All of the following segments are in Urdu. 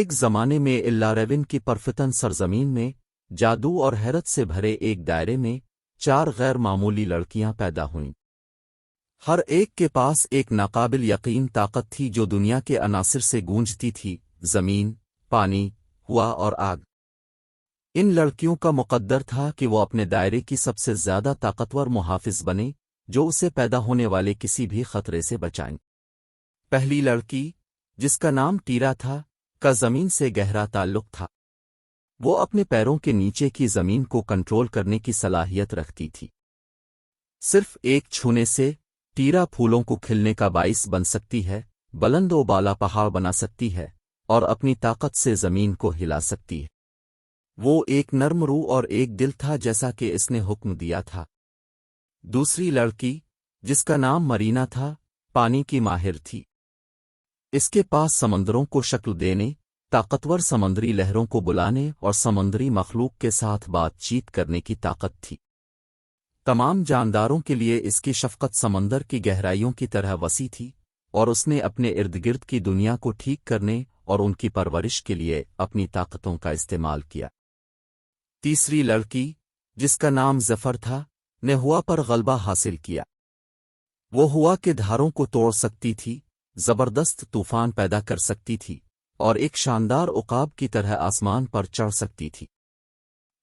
ایک زمانے میں اللاریون کی پرفتن سرزمین میں جادو اور حیرت سے بھرے ایک دائرے میں 4 غیر معمولی لڑکیاں پیدا ہوئیں۔ ہر ایک کے پاس ایک ناقابل یقین طاقت تھی جو دنیا کے عناصر سے گونجتی تھی، زمین، پانی، ہوا اور آگ۔ ان لڑکیوں کا مقدر تھا کہ وہ اپنے دائرے کی سب سے زیادہ طاقتور محافظ بنے جو اسے پیدا ہونے والے کسی بھی خطرے سے بچائیں۔ پہلی لڑکی، جس کا نام ٹیرا تھا، کا زمین سے گہرا تعلق تھا۔ وہ اپنے پیروں کے نیچے کی زمین کو کنٹرول کرنے کی صلاحیت رکھتی تھی۔ صرف ایک چھونے سے ٹیرا پھولوں کو کھلنے کا باعث بن سکتی ہے، بلند و بالا پہاڑ بنا سکتی ہے اور اپنی طاقت سے زمین کو ہلا سکتی ہے۔ وہ ایک نرم روح اور ایک دل تھا جیسا کہ اس نے حکم دیا تھا۔ دوسری لڑکی، جس کا نام مرینا تھا، پانی کی ماہر تھی۔ اس کے پاس سمندروں کو شکل دینے، طاقتور سمندری لہروں کو بلانے اور سمندری مخلوق کے ساتھ بات چیت کرنے کی طاقت تھی۔ تمام جانداروں کے لیے اس کی شفقت سمندر کی گہرائیوں کی طرح وسیع تھی، اور اس نے اپنے ارد گرد کی دنیا کو ٹھیک کرنے اور ان کی پرورش کے لیے اپنی طاقتوں کا استعمال کیا۔ تیسری لڑکی، جس کا نام زفر تھا، نے ہوا پر غلبہ حاصل کیا۔ وہ ہوا کے دھاروں کو توڑ سکتی تھی، زبردست طوفان پیدا کر سکتی تھی اور ایک شاندار عقاب کی طرح آسمان پر چڑھ سکتی تھی۔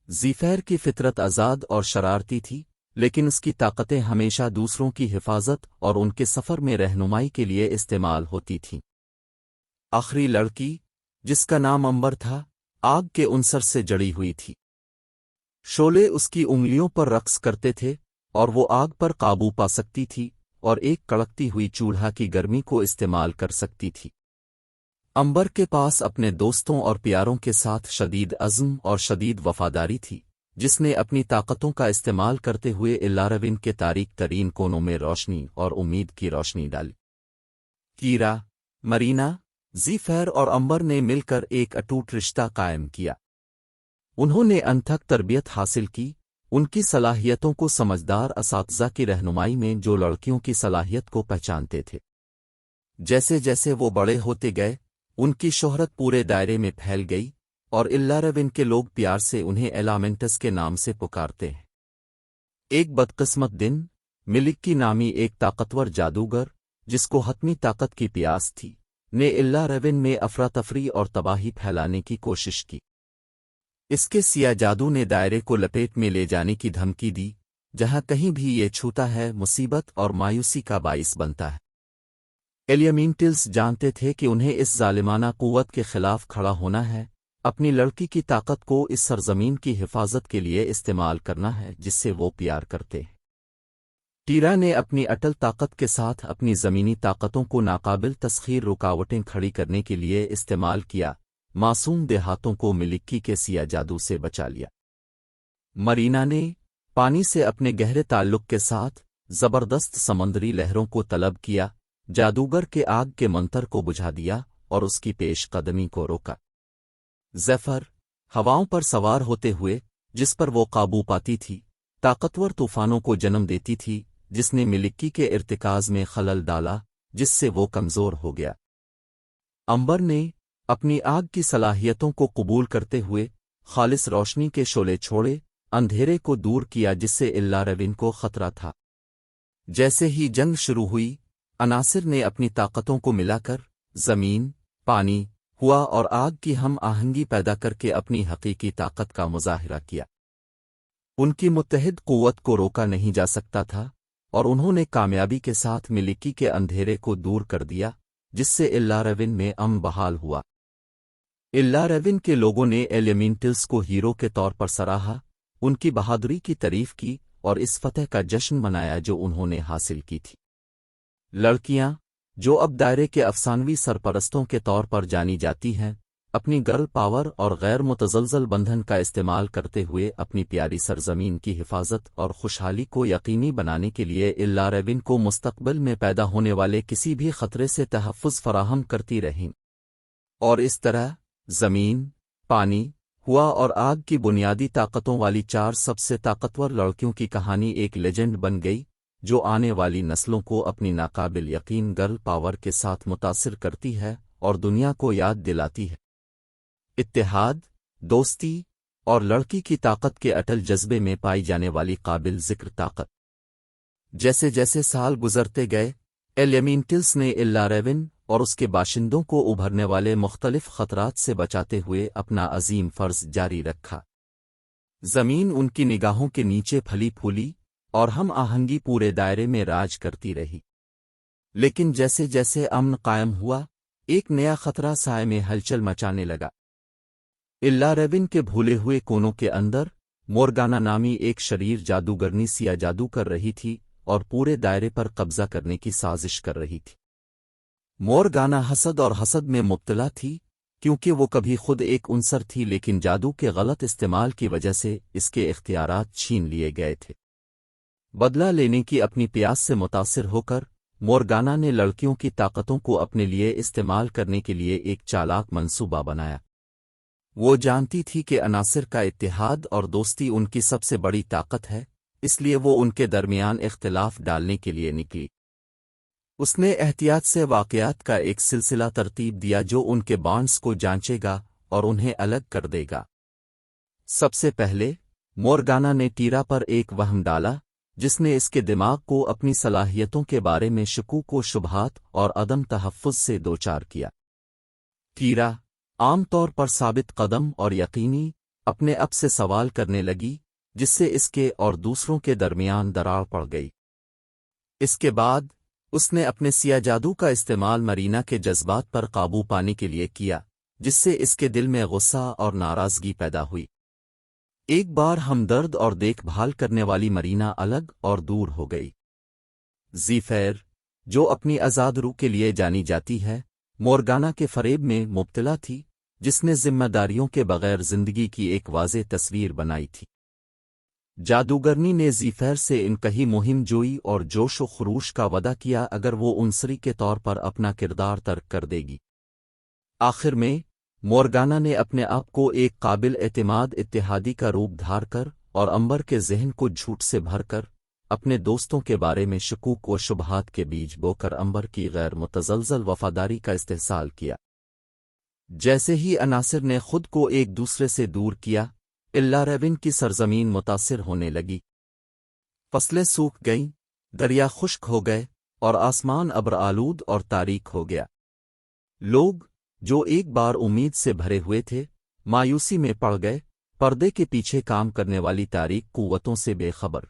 زیفیر کی فطرت آزاد اور شرارتی تھی، لیکن اس کی طاقتیں ہمیشہ دوسروں کی حفاظت اور ان کے سفر میں رہنمائی کے لیے استعمال ہوتی تھیں۔ آخری لڑکی، جس کا نام امبر تھا، آگ کے عنصر سے جڑی ہوئی تھی۔ شعلے اس کی انگلیوں پر رقص کرتے تھے اور وہ آگ پر قابو پا سکتی تھی اور ایک کڑکتی ہوئی چولہا کی گرمی کو استعمال کر سکتی تھی۔ امبر کے پاس اپنے دوستوں اور پیاروں کے ساتھ شدید عزم اور شدید وفاداری تھی، جس نے اپنی طاقتوں کا استعمال کرتے ہوئے اللاریون کے تاریک ترین کونوں میں روشنی اور امید کی روشنی ڈالی۔ ٹیرا، مرینا، زیفیر اور امبر نے مل کر ایک اٹوٹ رشتہ قائم کیا۔ انہوں نے انتھک تربیت حاصل کی، ان کی صلاحیتوں کو سمجھدار اساتذہ کی رہنمائی میں جو لڑکیوں کی صلاحیت کو پہچانتے تھے۔ جیسے جیسے وہ بڑے ہوتے گئے، ان کی شہرت پورے دائرے میں پھیل گئی اور اللاریون کے لوگ پیار سے انہیں ایلامنٹس کے نام سے پکارتے ہیں۔ ایک بدقسمت دن، ملکی نامی ایک طاقتور جادوگر، جس کو حتمی طاقت کی پیاس تھی، نے اللاریون میں افراتفری اور تباہی پھیلانے کی کوشش کی۔ اس کے سیاہ جادو نے دائرے کو لپیٹ میں لے جانے کی دھمکی دی، جہاں کہیں بھی یہ چھوتا ہے مصیبت اور مایوسی کا باعث بنتا ہے۔ ایلیمنٹلز جانتے تھے کہ انہیں اس ظالمانہ قوت کے خلاف کھڑا ہونا ہے، اپنی لڑکی کی طاقت کو اس سرزمین کی حفاظت کے لیے استعمال کرنا ہے جس سے وہ پیار کرتے ہیں۔ ٹیرا نے اپنی اٹل طاقت کے ساتھ اپنی زمینی طاقتوں کو ناقابل تسخیر رکاوٹیں کھڑی کرنے کے لیے استعمال کیا، معصوم دیہاتوں کو ملکی کے سیاہ جادو سے بچا لیا۔ مرینا نے پانی سے اپنے گہرے تعلق کے ساتھ زبردست سمندری لہروں کو طلب کیا، جادوگر کے آگ کے منتر کو بجھا دیا اور اس کی پیش قدمی کو روکا۔ زیفر، ہواؤں پر سوار ہوتے ہوئے، جس پر وہ قابو پاتی تھی، طاقتور طوفانوں کو جنم دیتی تھی، جس نے ملکی کے ارتکاز میں خلل ڈالا، جس سے وہ کمزور ہو گیا۔ امبر نے اپنی آگ کی صلاحیتوں کو قبول کرتے ہوئے خالص روشنی کے شعلے چھوڑے، اندھیرے کو دور کیا جس سے اللاریون کو خطرہ تھا۔ جیسے ہی جنگ شروع ہوئی، عناصر نے اپنی طاقتوں کو ملا کر زمین، پانی، ہوا اور آگ کی ہم آہنگی پیدا کر کے اپنی حقیقی طاقت کا مظاہرہ کیا۔ ان کی متحد قوت کو روکا نہیں جا سکتا تھا، اور انہوں نے کامیابی کے ساتھ ملکی کے اندھیرے کو دور کر دیا، جس سے اللاریون میں امن بحال ہوا۔ اللاریون کے لوگوں نے ایلیمنٹلز کو ہیرو کے طور پر سراہا، ان کی بہادری کی تعریف کی اور اس فتح کا جشن منایا جو انہوں نے حاصل کی تھی۔ لڑکیاں، جو اب دائرے کے افسانوی سرپرستوں کے طور پر جانی جاتی ہیں، اپنی گرل پاور اور غیر متزلزل بندھن کا استعمال کرتے ہوئے اپنی پیاری سرزمین کی حفاظت اور خوشحالی کو یقینی بنانے کے لیے اللاریون کو مستقبل میں پیدا ہونے والے کسی بھی خطرے سے تحفظ فراہم کرتی رہیں۔ اور اس طرح زمین، پانی، ہوا اور آگ کی بنیادی طاقتوں والی 4 سب سے طاقتور لڑکیوں کی کہانی ایک لیجنڈ بن گئی، جو آنے والی نسلوں کو اپنی ناقابل یقین گرل پاور کے ساتھ متاثر کرتی ہے اور دنیا کو یاد دلاتی ہے اتحاد، دوستی اور لڑکی کی طاقت کے اٹل جذبے میں پائی جانے والی قابل ذکر طاقت۔ جیسے جیسے سال گزرتے گئے، ایلیمینٹلز نے اللاریون اور اس کے باشندوں کو ابھرنے والے مختلف خطرات سے بچاتے ہوئے اپنا عظیم فرض جاری رکھا۔ زمین ان کی نگاہوں کے نیچے پھلی پھولی اور ہم آہنگی پورے دائرے میں راج کرتی رہی۔ لیکن جیسے جیسے امن قائم ہوا، ایک نیا خطرہ سائے میں ہلچل مچانے لگا۔ اللاریون کے بھولے ہوئے کونوں کے اندر مورگانا نامی ایک شریر جادوگرنی سیا جادو کر رہی تھی اور پورے دائرے پر قبضہ کرنے کی سازش کر رہی تھی۔ مورگانا حسد اور حسد میں مبتلا تھی، کیونکہ وہ کبھی خود ایک عنصر تھی لیکن جادو کے غلط استعمال کی وجہ سے اس کے اختیارات چھین لیے گئے تھے۔ بدلہ لینے کی اپنی پیاس سے متاثر ہو کر مورگانا نے لڑکیوں کی طاقتوں کو اپنے لیے استعمال کرنے کے لیے ایک چالاک منصوبہ بنایا۔ وہ جانتی تھی کہ عناصر کا اتحاد اور دوستی ان کی سب سے بڑی طاقت ہے، اس لیے وہ ان کے درمیان اختلاف ڈالنے کے لیے نکلی۔ اس نے احتیاط سے واقعات کا ایک سلسلہ ترتیب دیا جو ان کے بانڈز کو جانچے گا اور انہیں الگ کر دے گا۔ سب سے پہلے مورگانا نے ٹیرا پر ایک وہم ڈالا، جس نے اس کے دماغ کو اپنی صلاحیتوں کے بارے میں شکوک و شبہات اور عدم تحفظ سے دوچار کیا۔ ٹیرا عام طور پر ثابت قدم اور یقینی اپنے اب سے سوال کرنے لگی، جس سے اس کے اور دوسروں کے درمیان دراڑ پڑ گئی۔ اس کے بعد اس نے اپنے سیا جادو کا استعمال مرینا کے جذبات پر قابو پانے کے لیے کیا، جس سے اس کے دل میں غصہ اور ناراضگی پیدا ہوئی۔ ایک بار ہمدرد اور دیکھ بھال کرنے والی مرینا الگ اور دور ہو گئی۔ زیفیر، جو اپنی آزاد روح کے لیے جانی جاتی ہے، مورگانا کے فریب میں مبتلا تھی، جس نے ذمہ داریوں کے بغیر زندگی کی ایک واضح تصویر بنائی تھی۔ جادوگرنی نے زیفیر سے انتہائی مہم جوئی اور جوش و خروش کا وعدہ کیا اگر وہ عنصری کے طور پر اپنا کردار ترک کر دے گی۔ آخر میں مورگانا نے اپنے آپ کو ایک قابل اعتماد اتحادی کا روپ دھار کر اور امبر کے ذہن کو جھوٹ سے بھر کر اپنے دوستوں کے بارے میں شکوک و شبہات کے بیج بو کر امبر کی غیر متزلزل وفاداری کا استحصال کیا۔ جیسے ہی عناصر نے خود کو ایک دوسرے سے دور کیا، اللاریون کی سرزمین متاثر ہونے لگی۔ فصلیں سوکھ گئیں، دریا خشک ہو گئے اور آسمان ابر آلود اور تاریک ہو گیا۔ لوگ جو ایک بار امید سے بھرے ہوئے تھے، مایوسی میں پڑ گئے، پردے کے پیچھے کام کرنے والی تاریک قوتوں سے بے خبر۔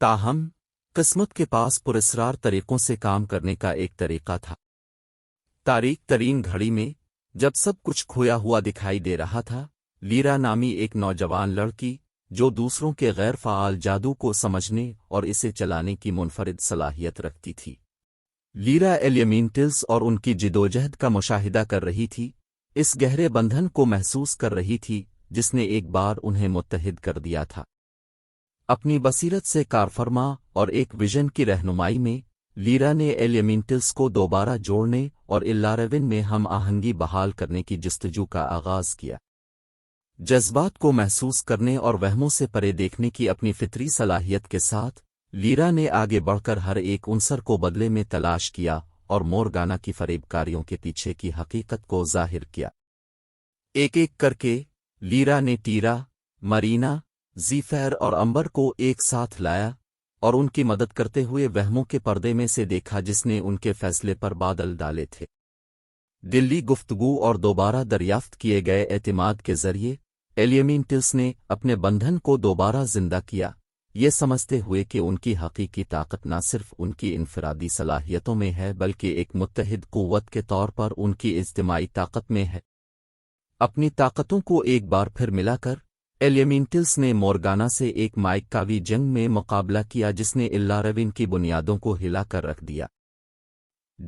تاہم قسمت کے پاس پراسرار طریقوں سے کام کرنے کا ایک طریقہ تھا۔ تاریک ترین گھڑی میں جب سب کچھ کھویا ہوا دکھائی دے رہا تھا، لیرا نامی ایک نوجوان لڑکی جو دوسروں کے غیر فعال جادو کو سمجھنے اور اسے چلانے کی منفرد صلاحیت رکھتی تھی، لیرا ایلیمینٹلز اور ان کی جدوجہد کا مشاہدہ کر رہی تھی، اس گہرے بندھن کو محسوس کر رہی تھی جس نے ایک بار انہیں متحد کر دیا تھا۔ اپنی بصیرت سے کارفرما اور ایک ویژن کی رہنمائی میں لیرا نے ایلیمینٹلز کو دوبارہ جوڑنے اور اللاریون میں ہم آہنگی بحال کرنے کی جستجو کا آغاز کیا۔ جذبات کو محسوس کرنے اور وہموں سے پرے دیکھنے کی اپنی فطری صلاحیت کے ساتھ لیرا نے آگے بڑھ کر ہر ایک عنصر کو بدلے میں تلاش کیا اور مورگانا کی فریب کاریوں کے پیچھے کی حقیقت کو ظاہر کیا۔ ایک ایک کر کے لیرا نے ٹیرا، مرینا، زیفیر اور امبر کو ایک ساتھ لایا اور ان کی مدد کرتے ہوئے وہموں کے پردے میں سے دیکھا جس نے ان کے فیصلے پر بادل ڈالے تھے۔ دلی گفتگو اور دوبارہ دریافت کیے گئے اعتماد کے ذریعے ایلیمینٹلز نے اپنے بندھن کو دوبارہ زندہ کیا، یہ سمجھتے ہوئے کہ ان کی حقیقی طاقت نہ صرف ان کی انفرادی صلاحیتوں میں ہے بلکہ ایک متحد قوت کے طور پر ان کی اجتماعی طاقت میں ہے۔ اپنی طاقتوں کو ایک بار پھر ملا کر ایلیمینٹلز نے مورگانا سے ایک مائکاوی جنگ میں مقابلہ کیا جس نے اللاریون کی بنیادوں کو ہلا کر رکھ دیا۔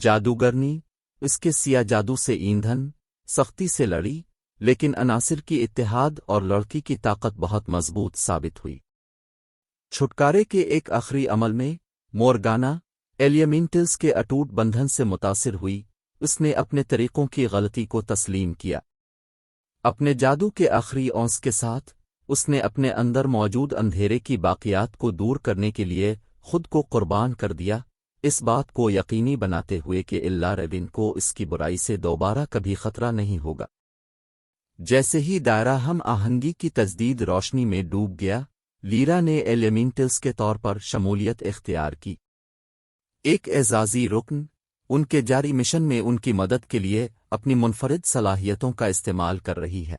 جادوگرنی اس کے سیا جادو سے ایندھن سختی سے لڑی، لیکن عناصر کی اتحاد اور لڑکی کی طاقت بہت مضبوط ثابت ہوئی۔ چھٹکارے کے ایک آخری عمل میں مورگانا ایلیمینٹلز کے اٹوٹ بندھن سے متاثر ہوئی، اس نے اپنے طریقوں کی غلطی کو تسلیم کیا۔ اپنے جادو کے آخری اونس کے ساتھ اس نے اپنے اندر موجود اندھیرے کی باقیات کو دور کرنے کے لیے خود کو قربان کر دیا، اس بات کو یقینی بناتے ہوئے کہ اللاریون کو اس کی برائی سے دوبارہ کبھی خطرہ نہیں ہوگا۔ جیسے ہی دائرہ ہم آہنگی کی تجدید روشنی میں ڈوب گیا، لیرا نے ایلیمنٹلز کے طور پر شمولیت اختیار کی، ایک اعزازی رکن، ان کے جاری مشن میں ان کی مدد کے لیے اپنی منفرد صلاحیتوں کا استعمال کر رہی ہے۔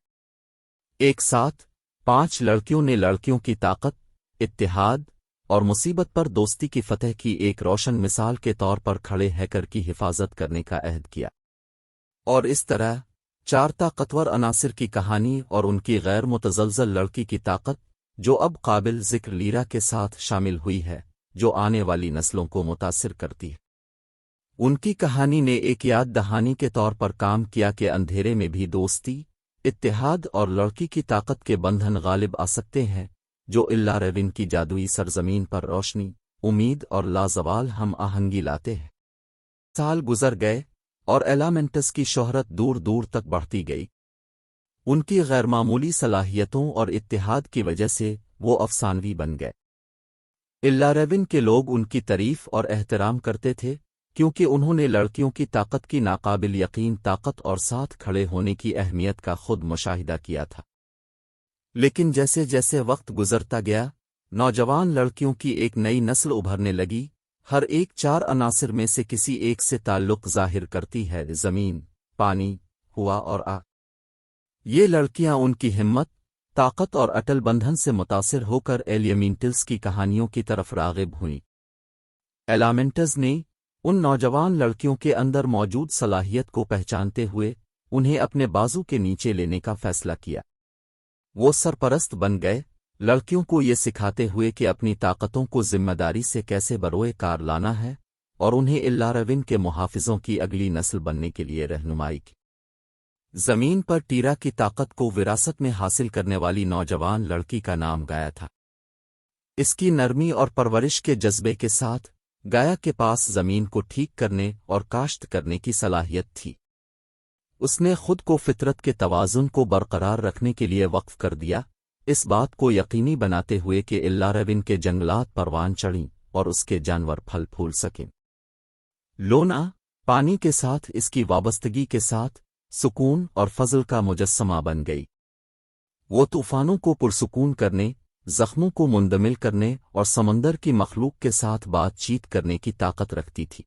ایک ساتھ 5 لڑکیوں نے لڑکیوں کی طاقت، اتحاد اور مصیبت پر دوستی کی فتح کی ایک روشن مثال کے طور پر کھڑے ہیکر کی حفاظت کرنے کا عہد کیا، اور اس طرح 4 طاقتور عناصر کی کہانی اور ان کی غیر متزلزل لڑکی کی طاقت، جو اب قابل ذکر لیرا کے ساتھ شامل ہوئی ہے، جو آنے والی نسلوں کو متاثر کرتی ہے۔ ان کی کہانی نے ایک یاد دہانی کے طور پر کام کیا کہ اندھیرے میں بھی دوستی، اتحاد اور لڑکی کی طاقت کے بندھن غالب آ سکتے ہیں، جو الاریون کی جادوئی سرزمین پر روشنی، امید اور لازوال ہم آہنگی لاتے ہیں۔ سال گزر گئے اور ایلیمنٹس کی شہرت دور دور تک بڑھتی گئی۔ ان کی غیر معمولی صلاحیتوں اور اتحاد کی وجہ سے وہ افسانوی بن گئے۔ الاریون کے لوگ ان کی تعریف اور احترام کرتے تھے، کیونکہ انہوں نے لڑکیوں کی طاقت کی ناقابل یقین طاقت اور ساتھ کھڑے ہونے کی اہمیت کا خود مشاہدہ کیا تھا۔ لیکن جیسے جیسے وقت گزرتا گیا، نوجوان لڑکیوں کی ایک نئی نسل ابھرنے لگی، ہر ایک 4 عناصر میں سے کسی ایک سے تعلق ظاہر کرتی ہے: زمین، پانی، ہوا اور آگ۔ یہ لڑکیاں ان کی ہمت، طاقت اور اٹل بندھن سے متاثر ہو کر ایلیمنٹلز کی کہانیوں کی طرف راغب ہوئیں۔ ایلیمنٹز نے ان نوجوان لڑکیوں کے اندر موجود صلاحیت کو پہچانتے ہوئے انہیں اپنے بازو کے نیچے لینے کا فیصلہ کیا۔ وہ سرپرست بن گئے، لڑکیوں کو یہ سکھاتے ہوئے کہ اپنی طاقتوں کو ذمہ داری سے کیسے بروئے کار لانا ہے، اور انہیں الاریون کے محافظوں کی اگلی نسل بننے کے لیے رہنمائی کی۔ زمین پر ٹیرا کی طاقت کو وراثت میں حاصل کرنے والی نوجوان لڑکی کا نام گایا تھا۔ اس کی نرمی اور پرورش کے جذبے کے ساتھ گایا کے پاس زمین کو ٹھیک کرنے اور کاشت کرنے کی صلاحیت تھی۔ اس نے خود کو فطرت کے توازن کو برقرار رکھنے کے لیے وقف کر دیا، اس بات کو یقینی بناتے ہوئے کہ الاریون کے جنگلات پروان چڑھیں اور اس کے جانور پھل پھول سکیں۔ لونا، پانی کے ساتھ اس کی وابستگی کے ساتھ سکون اور فضل کا مجسمہ بن گئی۔ وہ طوفانوں کو پرسکون کرنے، زخموں کو مندمل کرنے اور سمندر کی مخلوق کے ساتھ بات چیت کرنے کی طاقت رکھتی تھی۔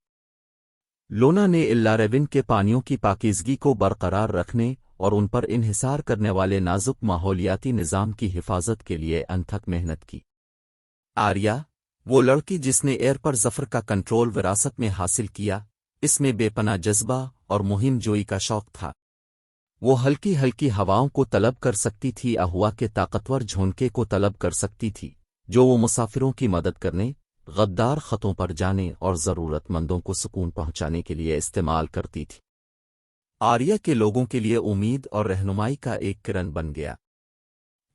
لونا نے الاریون کے پانیوں کی پاکیزگی کو برقرار رکھنے اور ان پر انحصار کرنے والے نازک ماحولیاتی نظام کی حفاظت کے لیے انتھک محنت کی۔ آریا، وہ لڑکی جس نے ایئر پر ظفر کا کنٹرول وراثت میں حاصل کیا، اس میں بے پناہ جذبہ اور مہم جوئی کا شوق تھا۔ وہ ہلکی ہلکی ہواؤں کو طلب کر سکتی تھی، ہوا کے طاقتور جھونکے کو طلب کر سکتی تھی، جو وہ مسافروں کی مدد کرنے، غدار خطوں پر جانے اور ضرورت مندوں کو سکون پہنچانے کے لیے استعمال کرتی تھی۔ آریا کے لوگوں کے لیے امید اور رہنمائی کا ایک کرن بن گیا۔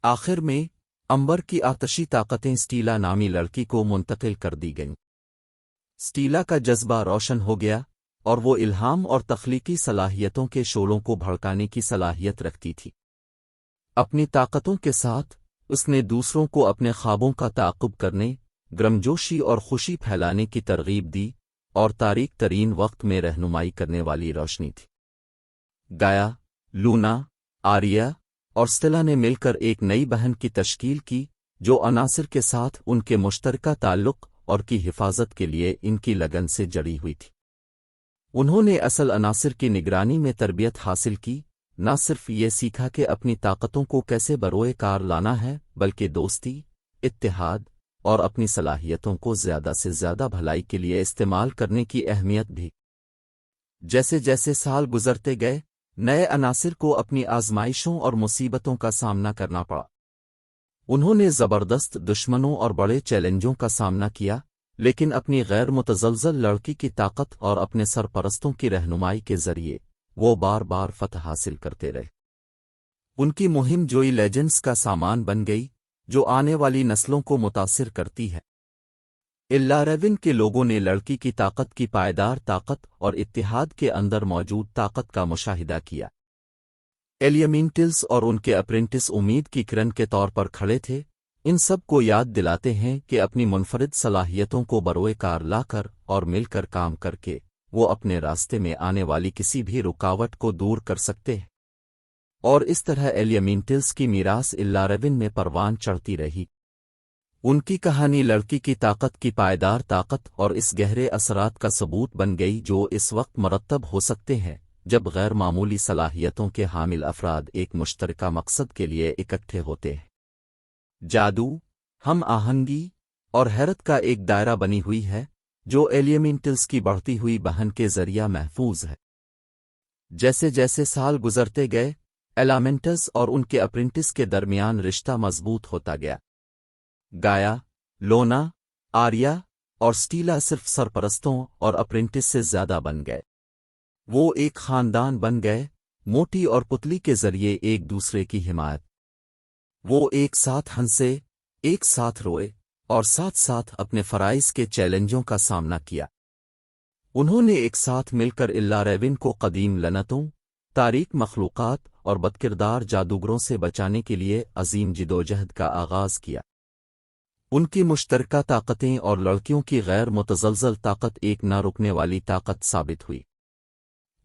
آخر میں امبر کی آتشی طاقتیں سٹیلا نامی لڑکی کو منتقل کر دی گئیں۔ سٹیلا کا جذبہ روشن ہو گیا اور وہ الہام اور تخلیقی صلاحیتوں کے شعلوں کو بھڑکانے کی صلاحیت رکھتی تھی۔ اپنی طاقتوں کے ساتھ اس نے دوسروں کو اپنے خوابوں کا تعاقب کرنے، گرمجوشی اور خوشی پھیلانے کی ترغیب دی، اور تاریک ترین وقت میں رہنمائی کرنے والی روشنی تھی۔ گایا، لونا، آریا اور سٹیلا نے مل کر ایک نئی بہن کی تشکیل کی، جو عناصر کے ساتھ ان کے مشترکہ تعلق اور کی حفاظت کے لیے ان کی لگن سے جڑی ہوئی تھی۔ انہوں نے اصل عناصر کی نگرانی میں تربیت حاصل کی، نہ صرف یہ سیکھا کہ اپنی طاقتوں کو کیسے بروئے کار لانا ہے، بلکہ دوستی، اتحاد اور اپنی صلاحیتوں کو زیادہ سے زیادہ بھلائی کے لیے استعمال کرنے کی اہمیت بھی۔ جیسے جیسے سال گزرتے گئے، نئے عناصر کو اپنی آزمائشوں اور مصیبتوں کا سامنا کرنا پڑا۔ انہوں نے زبردست دشمنوں اور بڑے چیلنجوں کا سامنا کیا، لیکن اپنی غیر متزلزل لڑکی کی طاقت اور اپنے سرپرستوں کی رہنمائی کے ذریعے وہ بار بار فتح حاصل کرتے رہے۔ ان کی مہم جوئی لیجنڈز کا سامان بن گئی، جو آنے والی نسلوں کو متاثر کرتی ہے۔ الاریون کے لوگوں نے لڑکی کی طاقت کی پائیدار طاقت اور اتحاد کے اندر موجود طاقت کا مشاہدہ کیا۔ ایلیمنٹلز اور ان کے اپرینٹس امید کی کرن کے طور پر کھڑے تھے، ان سب کو یاد دلاتے ہیں کہ اپنی منفرد صلاحیتوں کو بروئے کار لا کر اور مل کر کام کر کے وہ اپنے راستے میں آنے والی کسی بھی رکاوٹ کو دور کر سکتے ہیں۔ اور اس طرح ایلیمنٹلز کی میراث الاریون میں پروان چڑھتی رہی۔ ان کی کہانی لڑکی کی طاقت کی پائیدار طاقت اور اس گہرے اثرات کا ثبوت بن گئی جو اس وقت مرتب ہو سکتے ہیں جب غیر معمولی صلاحیتوں کے حامل افراد ایک مشترکہ مقصد کے لیے اکٹھے ہوتے ہیں۔ جادو، ہم آہنگی اور حیرت کا ایک دائرہ بنی ہوئی ہے جو ایلیمنٹلز کی بڑھتی ہوئی بہن کے ذریعہ محفوظ ہے۔ جیسے جیسے سال گزرتے گئے، ایلیمنٹلز اور ان کے اپرنٹس کے درمیان رشتہ مضبوط ہوتا گیا۔ گایا، لونا، آریا اور سٹیلا صرف سرپرستوں اور اپرنٹس سے زیادہ بن گئے۔ وہ ایک خاندان بن گئے، موٹی اور پتلی کے ذریعے ایک دوسرے کی حمایت۔ وہ ایک ساتھ ہنسے، ایک ساتھ روئے اور ساتھ ساتھ اپنے فرائض کے چیلنجوں کا سامنا کیا۔ انہوں نے ایک ساتھ مل کر الاریون کو قدیم لعنتوں، تاریک مخلوقات اور بدکردار جادوگروں سے بچانے کے لیے عظیم جدوجہد کا آغاز کیا۔ ان کی مشترکہ طاقتیں اور لڑکیوں کی غیر متزلزل طاقت ایک نہ رکنے والی طاقت ثابت ہوئی۔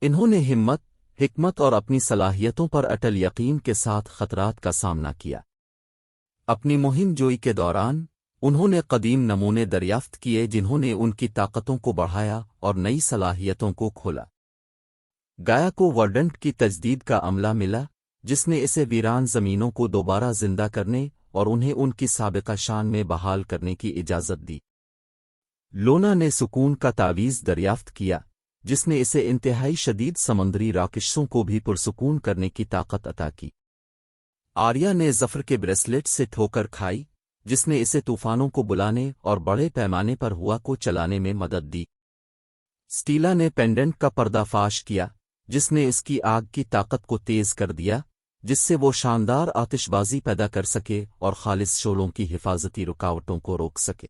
انہوں نے ہمت، حکمت اور اپنی صلاحیتوں پر اٹل یقین کے ساتھ خطرات کا سامنا کیا۔ اپنی مہم جوئی کے دوران، انہوں نے قدیم نمونے دریافت کیے جنہوں نے ان کی طاقتوں کو بڑھایا اور نئی صلاحیتوں کو کھولا۔ گایا کو ورڈنٹ کی تجدید کا عملہ ملا جس نے اسے ویران زمینوں کو دوبارہ زندہ کرنے اور انہیں ان کی سابقہ شان میں بحال کرنے کی اجازت دی۔ لونا نے سکون کا تعویذ دریافت کیا جس نے اسے انتہائی شدید سمندری راکشسوں کو بھی پرسکون کرنے کی طاقت عطا کی۔ آریا نے ظفر کے بریسلیٹ سے ٹھوکر کھائی جس نے اسے طوفانوں کو بلانے اور بڑے پیمانے پر ہوا کو چلانے میں مدد دی۔ سٹیلا نے پینڈنٹ کا پردہ فاش کیا جس نے اس کی آگ کی طاقت کو تیز کر دیا جس سے وہ شاندار آتش بازی پیدا کر سکے اور خالص شعلوں کی حفاظتی رکاوٹوں کو روک سکے۔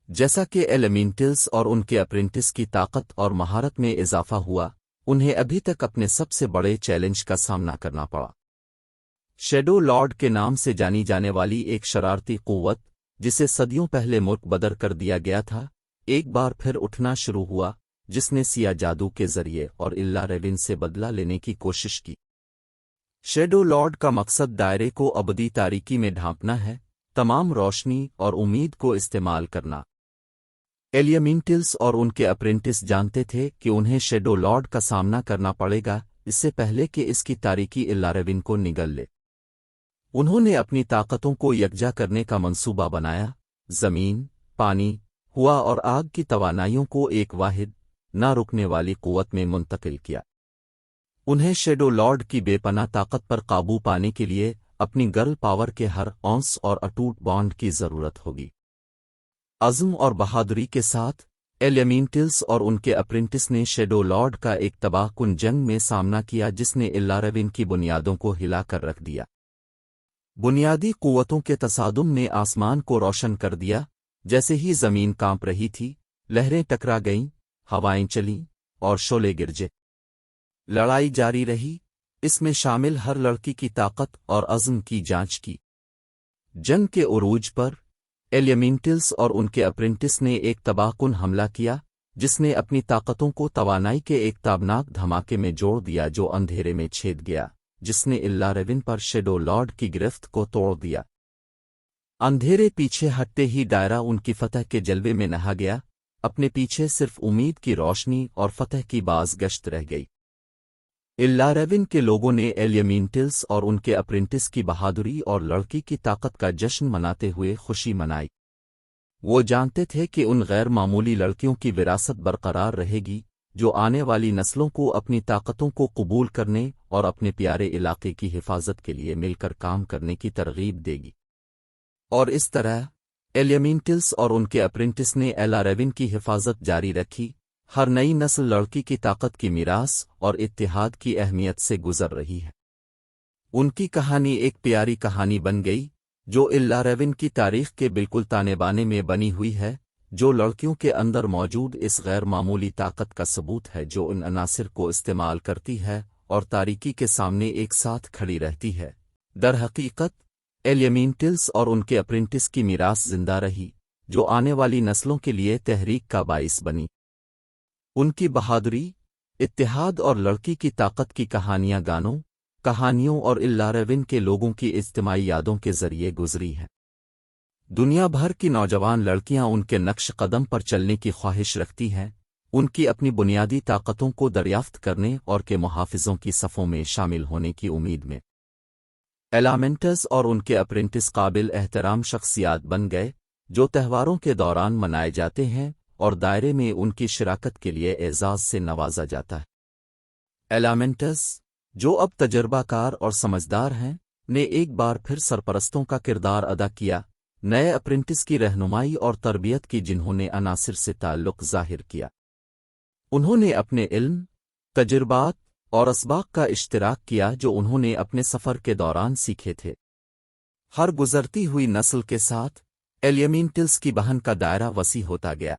جیسا کہ ایلیمنٹلز اور ان کے اپرنٹس کی طاقت اور مہارت میں اضافہ ہوا، انہیں ابھی تک اپنے سب سے بڑے چیلنج کا سامنا کرنا پڑا۔ شیڈو لارڈ کے نام سے جانی جانے والی ایک شرارتی قوت جسے صدیوں پہلے ملک بدر کر دیا گیا تھا، ایک بار پھر اٹھنا شروع ہوا جس نے سیاہ جادو کے ذریعے اور الاریون سے بدلہ لینے کی کوشش کی۔ شیڈو لارڈ کا مقصد دائرے کو ابدی تاریکی میں ڈھانپنا ہے، تمام روشنی اور امید کو استعمال کرنا۔ ایلیمنٹلز اور ان کے اپرنٹس جانتے تھے کہ انہیں شیڈو لارڈ کا سامنا کرنا پڑے گا اس سے پہلے کہ اس کی تاریکی الاریون کو نگل لے۔ انہوں نے اپنی طاقتوں کو یکجا کرنے کا منصوبہ بنایا، زمین، پانی، ہوا اور آگ کی توانائیوں کو ایک واحد، نہ رکنے والی قوت میں منتقل کیا۔ انہیں شیڈو لارڈ کی بے پناہ طاقت پر قابو پانے کے لیے اپنی گرل پاور کے ہر اونس اور اٹوٹ بانڈ کی ضرورت ہوگی۔ عزم اور بہادری کے ساتھ، ایلیمنٹلز اور ان کے اپرنٹس نے شیڈو لارڈ کا ایک تباہ کن جنگ میں سامنا کیا جس نے الاریون کی بنیادوں کو ہلا کر رکھ دیا۔ بنیادی قوتوں کے تصادم نے آسمان کو روشن کر دیا، جیسے ہی زمین کانپ رہی تھی، لہریں ٹکرا گئیں، ہوائیں چلیں اور شعلے گرجے۔ لڑائی جاری رہی، اس میں شامل ہر لڑکی کی طاقت اور عزم کی جانچ کی۔ جنگ کے عروج پر، ایلیمنٹلز اور ان کے اپرنٹس نے ایک تباہ کن حملہ کیا جس نے اپنی طاقتوں کو توانائی کے ایک تابناک دھماکے میں جوڑ دیا جو اندھیرے میں چھید گیا، جس نے الاریون پر شیڈو لارڈ کی گرفت کو توڑ دیا۔ اندھیرے پیچھے ہٹتے ہی دائرہ ان کی فتح کے جلوے میں نہا گیا، اپنے پیچھے صرف امید کی روشنی اور فتح کی باز گشت رہ گئی۔ الاریون کے لوگوں نے ایلیمنٹلز اور ان کے اپرنٹس کی بہادری اور لڑکی کی طاقت کا جشن مناتے ہوئے خوشی منائی۔ وہ جانتے تھے کہ ان غیر معمولی لڑکیوں کی وراثت برقرار رہے گی جو آنے والی نسلوں کو اپنی طاقتوں کو قبول کرنے اور اپنے پیارے علاقے کی حفاظت کے لیے مل کر کام کرنے کی ترغیب دے گی۔ اور اس طرح، ایلیمنٹلز اور ان کے اپرنٹس نے الاریون کی حفاظت جاری رکھی۔ ہر نئی نسل لڑکی کی طاقت کی میراث اور اتحاد کی اہمیت سے گزر رہی ہے۔ ان کی کہانی ایک پیاری کہانی بن گئی جو الاریون کی تاریخ کے بالکل تانے بانے میں بنی ہوئی ہے، جو لڑکیوں کے اندر موجود اس غیر معمولی طاقت کا ثبوت ہے جو ان عناصر کو استعمال کرتی ہے اور تاریکی کے سامنے ایک ساتھ کھڑی رہتی ہے۔ در حقیقت، ایلیمنٹلز اور ان کے اپرنٹس کی میراث زندہ رہی جو آنے والی نسلوں کے لیے تحریک کا باعث بنی۔ ان کی بہادری، اتحاد اور لڑکی کی طاقت کی کہانیاں گانوں، کہانیوں اور اللاریون کے لوگوں کی اجتماعی یادوں کے ذریعے گزری ہے۔ دنیا بھر کی نوجوان لڑکیاں ان کے نقش قدم پر چلنے کی خواہش رکھتی ہیں، ان کی اپنی بنیادی طاقتوں کو دریافت کرنے اور کے محافظوں کی صفوں میں شامل ہونے کی امید میں۔ ایلامنٹس اور ان کے اپرینٹس قابل احترام شخصیات بن گئے، جو تہواروں کے دوران منائے جاتے ہیں اور دائرے میں ان کی شراکت کے لیے اعزاز سے نوازا جاتا ہے۔ ایلامنٹس، جو اب تجربہ کار اور سمجھدار ہیں، نے ایک بار پھر سرپرستوں کا کردار ادا کیا، نئے اپرینٹس کی رہنمائی اور تربیت کی، جنہوں نے عناصر سے تعلق ظاہر کیا۔ انہوں نے اپنے علم، تجربات اور اسباق کا اشتراک کیا جو انہوں نے اپنے سفر کے دوران سیکھے تھے۔ ہر گزرتی ہوئی نسل کے ساتھ ایلیمنٹلز کی بہن کا دائرہ وسیع ہوتا گیا۔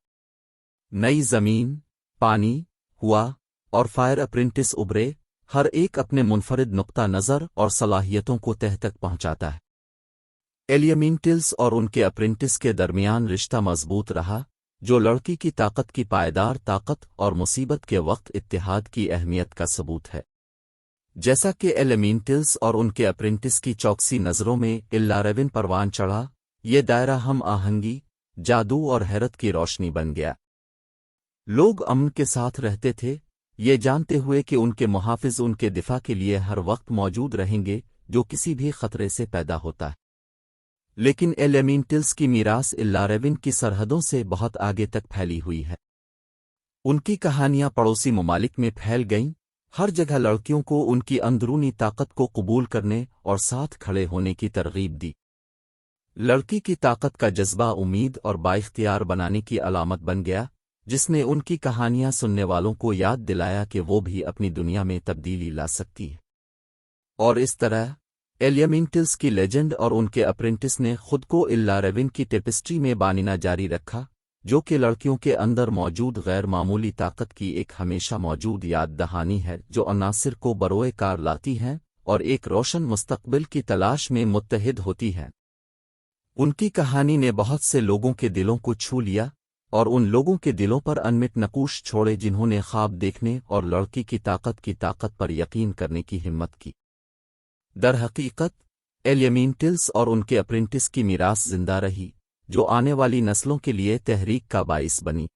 نئی زمین، پانی، ہوا اور فائر اپرینٹس ابھرے، ہر ایک اپنے منفرد نقطہ نظر اور صلاحیتوں کو تہ تک پہنچاتا ہے۔ ایلیمنٹلز اور ان کے اپرینٹس کے درمیان رشتہ مضبوط رہا، جو لڑکی کی طاقت کی پائیدار طاقت اور مصیبت کے وقت اتحاد کی اہمیت کا ثبوت ہے۔ جیسا کہ ایلیمنٹلز اور ان کے اپرینٹس کی چوکسی نظروں میں اللاریون پروان چڑھا، یہ دائرہ ہم آہنگی، جادو اور حیرت کی روشنی بن گیا۔ لوگ امن کے ساتھ رہتے تھے، یہ جانتے ہوئے کہ ان کے محافظ ان کے دفاع کے لیے ہر وقت موجود رہیں گے جو کسی بھی خطرے سے پیدا ہوتا ہے۔ لیکن ایلیمنٹلز کی میراث اللاریون کی سرحدوں سے بہت آگے تک پھیلی ہوئی ہے۔ ان کی کہانیاں پڑوسی ممالک میں پھیل گئیں، ہر جگہ لڑکیوں کو ان کی اندرونی طاقت کو قبول کرنے اور ساتھ کھڑے ہونے کی ترغیب دی۔ لڑکی کی طاقت کا جذبہ امید اور بااختیار بنانے کی علامت بن گیا، جس نے ان کی کہانیاں سننے والوں کو یاد دلایا کہ وہ بھی اپنی دنیا میں تبدیلی لا سکتی ہے۔ اور اس طرح ایلیمنٹلز کی لیجنڈ اور ان کے اپرینٹس نے خود کو اللاریون کی ٹیپسٹری میں باننا جاری رکھا، جو کہ لڑکیوں کے اندر موجود غیر معمولی طاقت کی ایک ہمیشہ موجود یاد دہانی ہے، جو عناصر کو بروئے کار لاتی ہیں اور ایک روشن مستقبل کی تلاش میں متحد ہوتی ہے۔ ان کی کہانی نے بہت سے لوگوں کے دلوں کو چھو لیا اور ان لوگوں کے دلوں پر انمٹ نقوش چھوڑے جنہوں نے خواب دیکھنے اور لڑکی کی طاقت پر یقین کرنے کی ہمت کی۔ در حقیقت ایلیمنٹلز اور ان کے اپرینٹس کی میراث زندہ رہی، جو آنے والی نسلوں کے لیے تحریک کا باعث بنی۔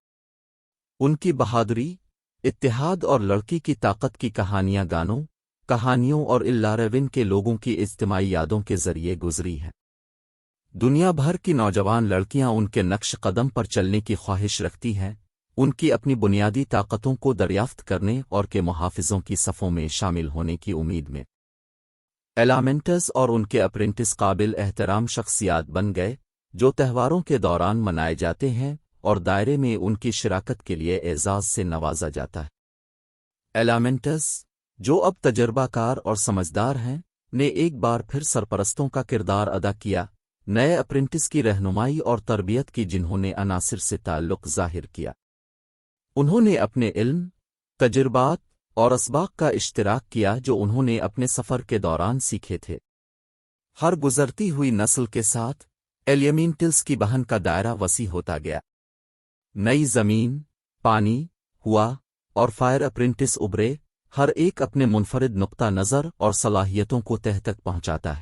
ان کی بہادری، اتحاد اور لڑکی کی طاقت کی کہانیاں گانوں، کہانیوں اور اللاریون کے لوگوں کی اجتماعی یادوں کے ذریعے گزری ہے۔ دنیا بھر کی نوجوان لڑکیاں ان کے نقش قدم پر چلنے کی خواہش رکھتی ہیں، ان کی اپنی بنیادی طاقتوں کو دریافت کرنے اور کے محافظوں کی صفوں میں شامل ہونے کی امید میں۔ ایلامنٹس اور ان کے اپرینٹس قابل احترام شخصیات بن گئے، جو تہواروں کے دوران منائے جاتے ہیں اور دائرے میں ان کی شراکت کے لیے اعزاز سے نوازا جاتا ہے۔ ایلامنٹس، جو اب تجربہ کار اور سمجھدار ہیں، نے ایک بار پھر سرپرستوں کا کردار ادا کیا، نئے اپرینٹس کی رہنمائی اور تربیت کی، جنہوں نے عناصر سے تعلق ظاہر کیا۔ انہوں نے اپنے علم، تجربات اور اسباق کا اشتراک کیا جو انہوں نے اپنے سفر کے دوران سیکھے تھے۔ ہر گزرتی ہوئی نسل کے ساتھ ایلیمنٹلز کی بہن کا دائرہ وسیع ہوتا گیا۔ نئی زمین، پانی، ہوا اور فائر اپرینٹس ابھرے، ہر ایک اپنے منفرد نقطہ نظر اور صلاحیتوں کو تہ تک پہنچاتا ہے۔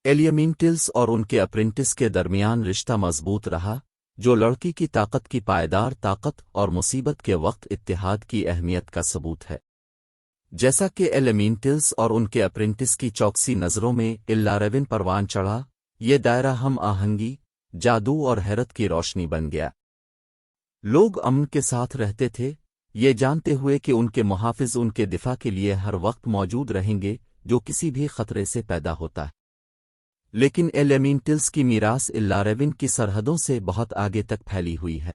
ایلیمنٹلز اور ان کے اپرینٹس کے درمیان رشتہ مضبوط رہا، جو لڑکی کی طاقت کی پائیدار طاقت اور مصیبت کے وقت اتحاد کی اہمیت کا ثبوت ہے۔ جیسا کہ ایلیمنٹلز اور ان کے اپرینٹس کی چوکسی نظروں میں اللاریون پروان چڑھا، یہ دائرہ ہم آہنگی، جادو اور حیرت کی روشنی بن گیا۔ لوگ امن کے ساتھ رہتے تھے، یہ جانتے ہوئے کہ ان کے محافظ ان کے دفاع کے لیے ہر وقت موجود رہیں گے جو کسی بھی خطرے سے پیدا ہوتا ہے۔ لیکن ایلیمنٹلز کی میراث اللاریون کی سرحدوں سے بہت آگے تک پھیلی ہوئی ہے۔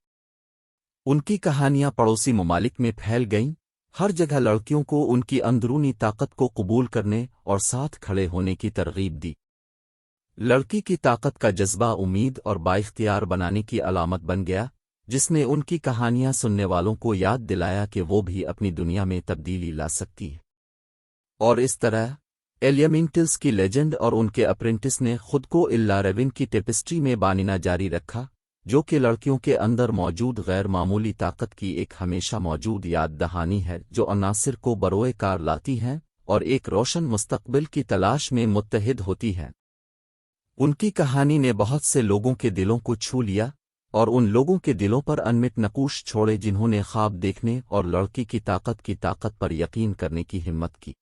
ان کی کہانیاں پڑوسی ممالک میں پھیل گئیں، ہر جگہ لڑکیوں کو ان کی اندرونی طاقت کو قبول کرنے اور ساتھ کھڑے ہونے کی ترغیب دی۔ لڑکی کی طاقت کا جذبہ امید اور بااختیار بنانے کی علامت بن گیا، جس نے ان کی کہانیاں سننے والوں کو یاد دلایا کہ وہ بھی اپنی دنیا میں تبدیلی لا سکتی ہے۔ اور اس طرح ایلیمنٹلز کی لیجنڈ اور ان کے اپرینٹس نے خود کو اللاریون کی ٹیپسٹری میں باننا جاری رکھا، جو کہ لڑکیوں کے اندر موجود غیر معمولی طاقت کی ایک ہمیشہ موجود یاد دہانی ہے، جو عناصر کو بروئے کار لاتی ہیں اور ایک روشن مستقبل کی تلاش میں متحد ہوتی ہیں۔ ان کی کہانی نے بہت سے لوگوں کے دلوں کو چھو لیا، اور ان لوگوں کے دلوں پر انمٹ نقوش چھوڑے جنہوں نے خواب دیکھنے اور لڑکی کی طاقت پر یقین کرنے کی ہمت کی۔